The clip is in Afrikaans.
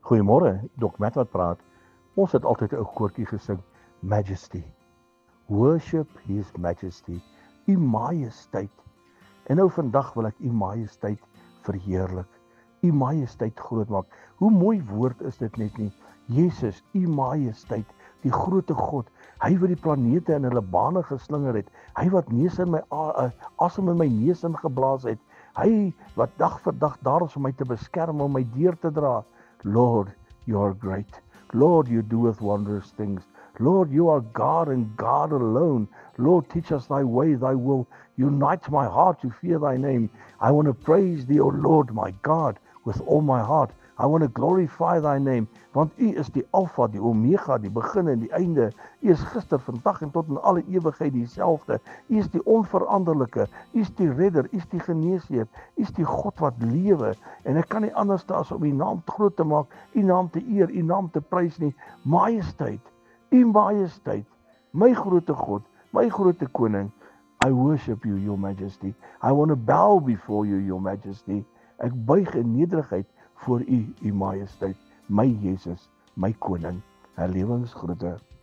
Goeiemôre, Dok Matt wat praat. Ons het altyd 'n ou koortjie gesing, Majesty. Worship His Majesty, U Majesteit. En nou vandag wil ek U Majesteit verheerlik, U Majesteit groot maak. Hoe mooi woord is dit net nie? Jesus, U Majesteit, die grootte God, hy wat die planete in hulle bane geslinger het, hy wat asem in my neus ingeblaas het, hy wat dag vir dag daar is om my te beskerm, om my deur te dra. Lord, you are great. Lord, you doeth wondrous things. Lord, you are God and God alone. Lord, teach us thy way, thy will. Unite my heart to fear thy name. I want to praise thee, O Lord, my God, with all my heart. I want to glorify thy name. Want u is die Alpha, die Omega, die begin en die einde. U is gister, vandag en tot in alle ewigheid dieselfde. U is die onveranderlike. U is die redder, u is die geneesheer. U is die God wat lewe. En ek kan nie anders as om u naam groot te maak, u naam te eer, u naam te prys nie. Majesteit, u majesteit, my groote God, my groote koning. I worship you, your majesty. I want to bow before you, your majesty. Ek buig in nederigheid voor u, u majesteit, my Jesus, my koning. Herlewingsgroete.